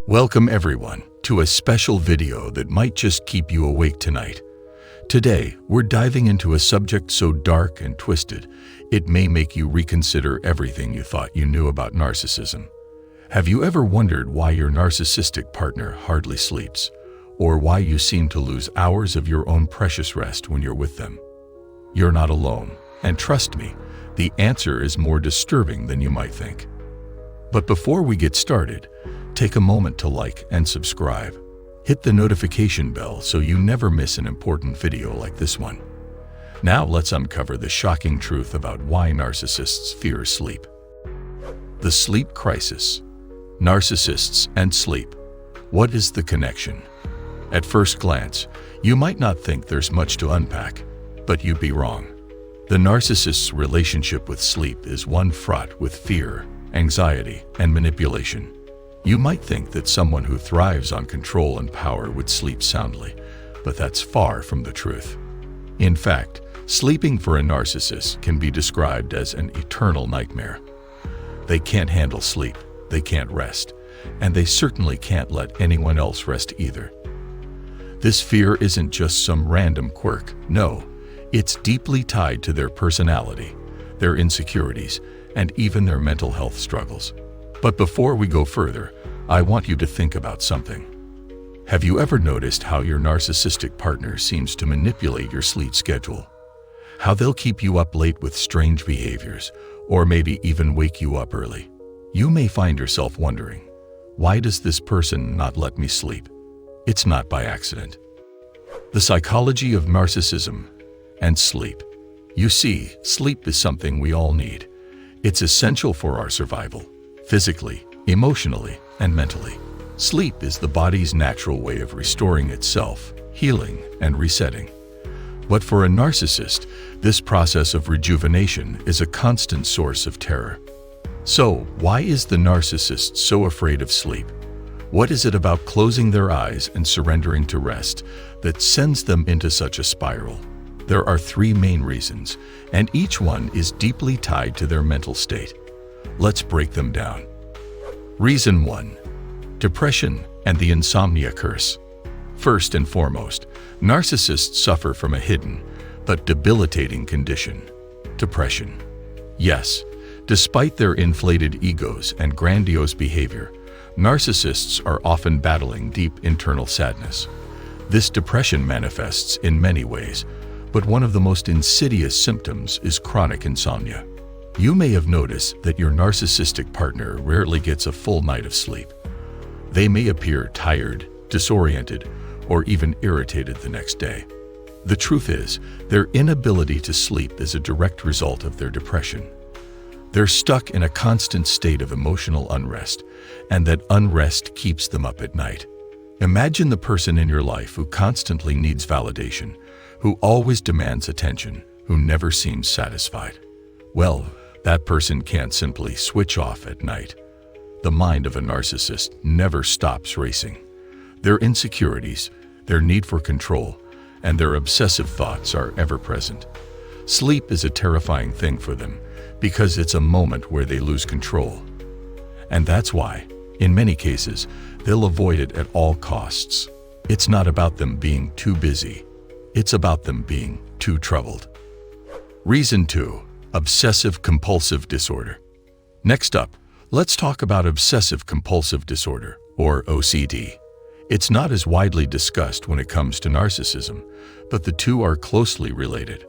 Welcome everyone to a special video that might just keep you awake tonight. Today, we're diving into a subject so dark and twisted, it may make you reconsider everything you thought you knew about narcissism. Have you ever wondered why your narcissistic partner hardly sleeps, or why you seem to lose hours of your own precious rest when you're with them? You're not alone, and trust me, the answer is more disturbing than you might think. But before we get started, take a moment to like and subscribe. Hit the notification bell so you never miss an important video like this one. Now let's uncover the shocking truth about why narcissists fear sleep. The sleep crisis. Narcissists and sleep. What is the connection? At first glance, you might not think there's much to unpack, but you'd be wrong. The narcissist's relationship with sleep is one fraught with fear, anxiety, and manipulation. You might think that someone who thrives on control and power would sleep soundly, but that's far from the truth. In fact, sleeping for a narcissist can be described as an eternal nightmare. They can't handle sleep, they can't rest, and they certainly can't let anyone else rest either. This fear isn't just some random quirk, no, it's deeply tied to their personality, their insecurities, and even their mental health struggles. But before we go further, I want you to think about something. Have you ever noticed how your narcissistic partner seems to manipulate your sleep schedule? How they'll keep you up late with strange behaviors, or maybe even wake you up early? You may find yourself wondering, why does this person not let me sleep? It's not by accident. The psychology of narcissism and sleep. You see, sleep is something we all need. It's essential for our survival, physically, emotionally, and mentally. Sleep is the body's natural way of restoring itself, healing, and resetting. But for a narcissist, this process of rejuvenation is a constant source of terror. So, why is the narcissist so afraid of sleep? What is it about closing their eyes and surrendering to rest that sends them into such a spiral? There are three main reasons, and each one is deeply tied to their mental state. Let's break them down. Reason 1. Depression and the insomnia curse. First and foremost, narcissists suffer from a hidden but debilitating condition: depression. Yes, despite their inflated egos and grandiose behavior, narcissists are often battling deep internal sadness. This depression manifests in many ways, but one of the most insidious symptoms is chronic insomnia. You may have noticed that your narcissistic partner rarely gets a full night of sleep. They may appear tired, disoriented, or even irritated the next day. The truth is, their inability to sleep is a direct result of their depression. They're stuck in a constant state of emotional unrest, and that unrest keeps them up at night. Imagine the person in your life who constantly needs validation, who always demands attention, who never seems satisfied. Well, that person can't simply switch off at night. The mind of a narcissist never stops racing. Their insecurities, their need for control, and their obsessive thoughts are ever present. Sleep is a terrifying thing for them because it's a moment where they lose control. And that's why, in many cases, they'll avoid it at all costs. It's not about them being too busy. It's about them being too troubled. Reason 2. Obsessive compulsive disorder. Next up, let's talk about obsessive compulsive disorder, or OCD. It's not as widely discussed when it comes to narcissism, but the two are closely related.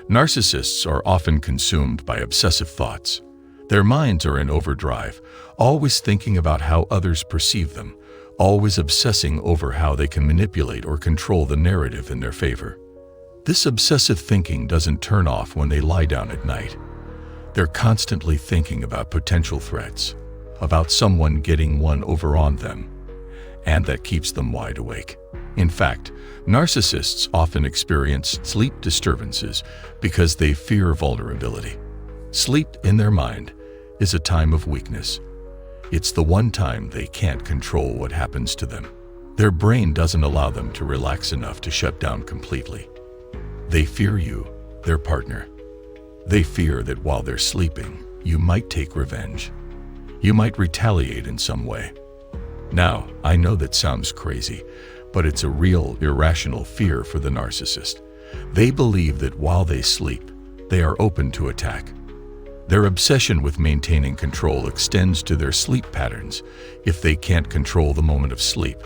Narcissists are often consumed by obsessive thoughts. Their minds are in overdrive, always thinking about how others perceive them, always obsessing over how they can manipulate or control the narrative in their favor. This obsessive thinking doesn't turn off when they lie down at night. They're constantly thinking about potential threats, about someone getting one over on them, and that keeps them wide awake. In fact, narcissists often experience sleep disturbances because they fear vulnerability. Sleep, in their mind, is a time of weakness. It's the one time they can't control what happens to them. Their brain doesn't allow them to relax enough to shut down completely. They fear you, their partner. They fear that while they're sleeping, you might take revenge. You might retaliate in some way. Now, I know that sounds crazy, but it's a real, irrational fear for the narcissist. They believe that while they sleep, they are open to attack. Their obsession with maintaining control extends to their sleep patterns. If they can't control the moment of sleep,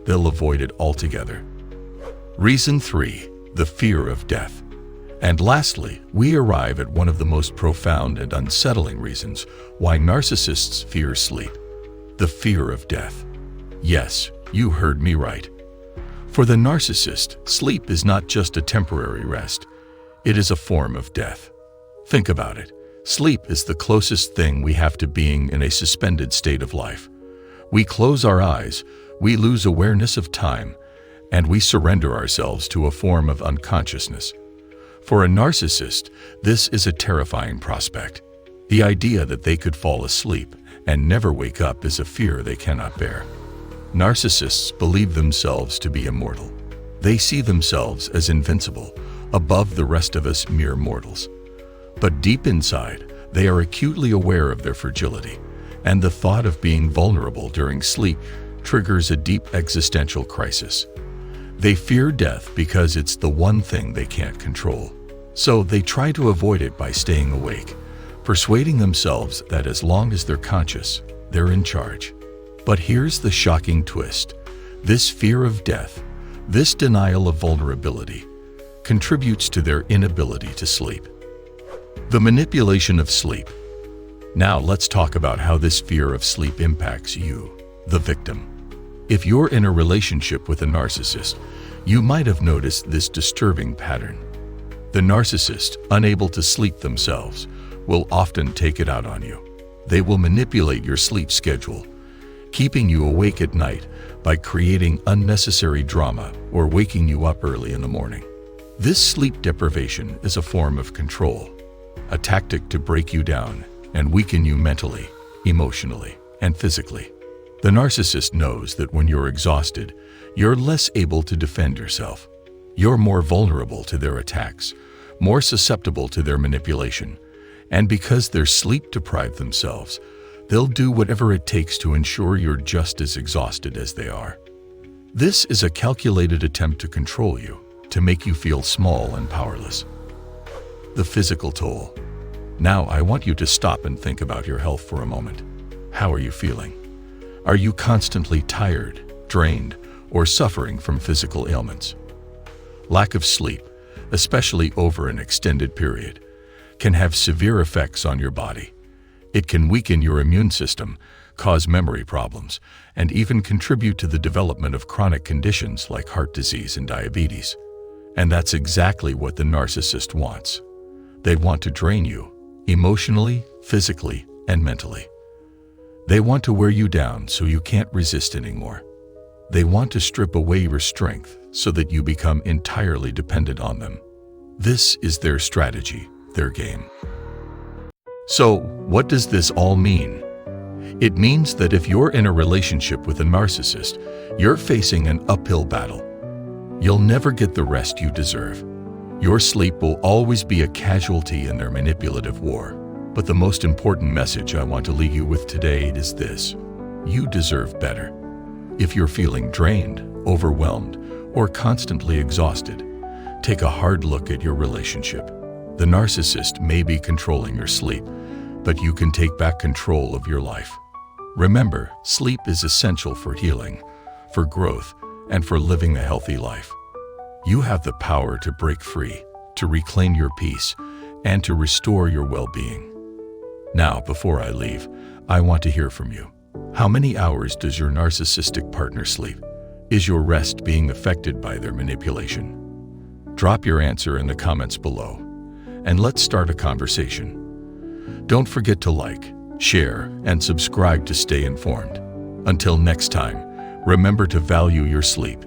they'll avoid it altogether. Reason 3. The fear of death. And lastly, we arrive at one of the most profound and unsettling reasons why narcissists fear sleep: the fear of death. Yes, you heard me right. For the narcissist, sleep is not just a temporary rest. It is a form of death. Think about it. Sleep is the closest thing we have to being in a suspended state of life. We close our eyes, we lose awareness of time, and we surrender ourselves to a form of unconsciousness. For a narcissist, this is a terrifying prospect. The idea that they could fall asleep and never wake up is a fear they cannot bear. Narcissists believe themselves to be immortal. They see themselves as invincible, above the rest of us mere mortals. But deep inside, they are acutely aware of their fragility, and the thought of being vulnerable during sleep triggers a deep existential crisis. They fear death because it's the one thing they can't control. So they try to avoid it by staying awake, persuading themselves that as long as they're conscious, they're in charge. But here's the shocking twist. This fear of death, this denial of vulnerability, contributes to their inability to sleep. The manipulation of sleep. Now let's talk about how this fear of sleep impacts you, the victim. If you're in a relationship with a narcissist, you might have noticed this disturbing pattern. The narcissist, unable to sleep themselves, will often take it out on you. They will manipulate your sleep schedule, keeping you awake at night by creating unnecessary drama or waking you up early in the morning. This sleep deprivation is a form of control, a tactic to break you down and weaken you mentally, emotionally, and physically. The narcissist knows that when you're exhausted, you're less able to defend yourself. You're more vulnerable to their attacks, more susceptible to their manipulation, and because they're sleep-deprived themselves, they'll do whatever it takes to ensure you're just as exhausted as they are. This is a calculated attempt to control you, to make you feel small and powerless. The physical toll. Now I want you to stop and think about your health for a moment. How are you feeling? Are you constantly tired, drained, or suffering from physical ailments? Lack of sleep, especially over an extended period, can have severe effects on your body. It can weaken your immune system, cause memory problems, and even contribute to the development of chronic conditions like heart disease and diabetes. And that's exactly what the narcissist wants. They want to drain you, emotionally, physically, and mentally. They want to wear you down so you can't resist anymore. They want to strip away your strength so that you become entirely dependent on them. This is their strategy, their game. So, what does this all mean? It means that if you're in a relationship with a narcissist, you're facing an uphill battle. You'll never get the rest you deserve. Your sleep will always be a casualty in their manipulative war. But the most important message I want to leave you with today is this: you deserve better. If you're feeling drained, overwhelmed, or constantly exhausted, take a hard look at your relationship. The narcissist may be controlling your sleep, but you can take back control of your life. Remember, sleep is essential for healing, for growth, and for living a healthy life. You have the power to break free, to reclaim your peace, and to restore your well-being. Now, before I leave, I want to hear from you. How many hours does your narcissistic partner sleep? Is your rest being affected by their manipulation? Drop your answer in the comments below, and let's start a conversation. Don't forget to like, share, and subscribe to stay informed. Until next time, remember to value your sleep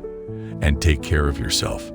and take care of yourself.